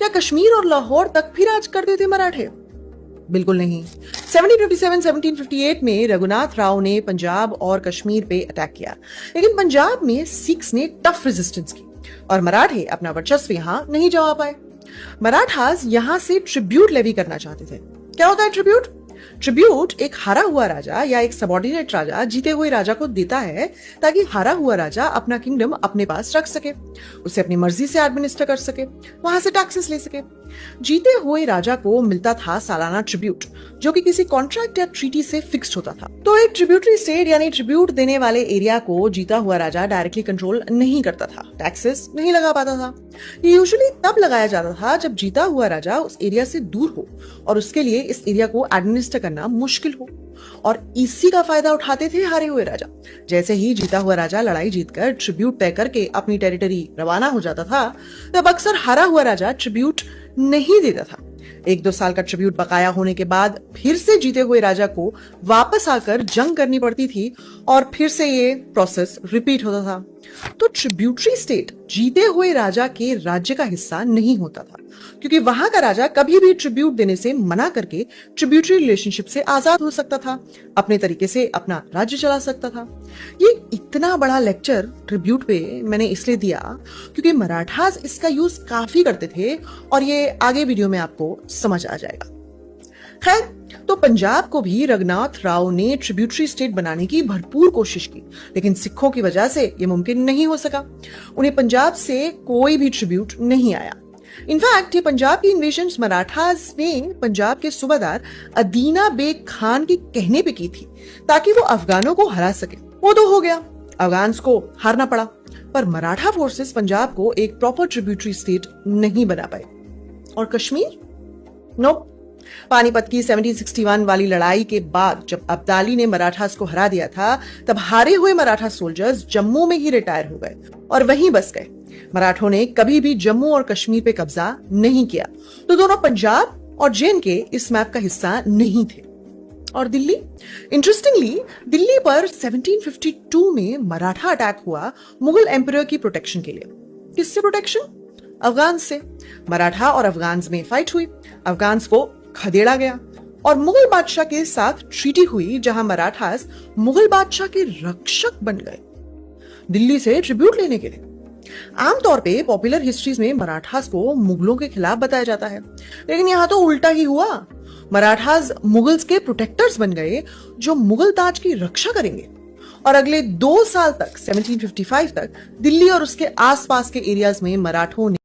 क्या कश्मीर और लाहौर तक भी राज करते थे मराठे? बिल्कुल नहीं। 1757-1758 में रघुनाथ राव ने पंजाब और कश्मीर पे अटैक किया, लेकिन पंजाब में सिख्स ने टफ रेजिस्टेंस की और मराठे अपना वर्चस्व यहां नहीं जमा पाए। मराठास यहां से ट्रिब्यूट लेवी करना चाहते थे। क्या होता है ट्रिब्यूट? ट्रिब्यूट एक हारा हुआ राजा या एक सबऑर्डिनेट राजा जीते हुए राजा को देता है ताकि हारा हुआ राजा अपना किंगडम अपने पास रख सके, उसे अपनी मर्जी से एडमिनिस्टर कर सके, वहां से टैक्सेस ले सके। जीते हुए राजा को मिलता था सालाना ट्रिब्यूट, जो कि किसी कॉन्ट्रैक्ट या ट्रीटी से फिक्स्ड होता था। तो एक ट्रिब्यूटरी स्टेट यानी ट्रिब्यूट देने वाले एरिया को जीता हुआ राजा डायरेक्टली कंट्रोल नहीं करता था, टैक्सेस नहीं लगा पाता था। ये यूजुअली तब लगाया जाता था जब जीता हुआ राजा उस एरिया से दूर हो और उसके लिए इस एरिया को एडमिनिस्टर करना मुश्किल हो, और इसी का फायदा उठाते थे हारे हुए राजा। जैसे ही जीता हुआ राजा लड़ाई जीतकर ट्रिब्यूट तय करके अपनी टेरिटरी रवाना हो जाता था, तब अक्सर हारा हुआ राजा ट्रिब्यूट नहीं देता था। 1-2 साल का ट्रिब्यूट बकाया होने के बाद फिर से जीते हुए राजा को वापस आकर जंग करनी पड़ती थी और फिर से ये प्रोसेस रिपीट होता था। तो ट्रिब्यूटरी स्टेट जीते हुए राजा के राज्य का हिस्सा नहीं होता था, क्योंकि वहां का राजा कभी भी ट्रिब्यूट देने से मना करके ट्रिब्यूटरी रिलेशनशिप से आजाद हो सकता था, अपने तरीके से अपना राज्य चला सकता था। ये इतना बड़ा लेक्चर ट्रिब्यूट पे मैंने इसलिए दिया क्योंकि मराठास इसका यूज काफी करते थे और ये आगे वीडियो में आपको समझ आ जाएगा। खैर, तो पंजाब को भी रघुनाथ राव ने ट्रिब्यूटरी स्टेट बनाने की भरपूर कोशिश की, लेकिन सिखों की वजह से यह मुमकिन नहीं हो सका। उन्हें पंजाब से कोई भी ट्रिब्यूट नहीं आया। इनफैक्ट ये पंजाब की इन्वेजन मराठास ने पंजाब के सूबादार अदीना बेग खान के कहने पे की थी ताकि वो अफगानों को हरा सके। वो तो हो गया, अफगान्स को हारना पड़ा, पर मराठा फोर्सेस पंजाब को एक प्रॉपर ट्रिब्यूटरी स्टेट नहीं बना पाए। और कश्मीर? नो। पानीपत की 1761 वाली लड़ाई के बाद जब अब्दाली ने मराठास को हरा दिया था, तब हारे हुए मराठा सोल्जर्स जम्मू में ही रिटायर हो गए और वहीं बस गए। मराठों ने कभी भी जम्मू और कश्मीर पे कब्जा नहीं किया, तो दोनों पंजाब और जे.एंड.के इस मैप का हिस्सा नहीं थे। और दिल्ली? इंटरेस्टिंगली, दिल्ली पर 1752 में मराठा अटैक हुआ मुगल एम्परर की प्रोटेक्शन के लिए। किससे प्रोटेक्शन? अफगान से। मराठा और अफगान्स में फाइट हुई, अफगान्स को खदेड़ा गया और मुगल बादशाह के साथ ट्रीटी हुई जहां मराठास मुगल बादशाह के रक्षक बन गए दिल्ली से ट्रिब्यूट लेने के लिए। आमतौर पे पॉपुलर हिस्ट्रीज में मराठास को मुगलों के खिलाफ बताया जाता है, लेकिन यहां तो उल्टा ही हुआ। मराठास मुगल्स के प्रोटेक्टर्स बन गए जो मुगल ताज की रक्षा करेंगे। और अगले 2 साल तक 1755 तक दिल्ली और उसके आसपास के एरियाज में मराठों ने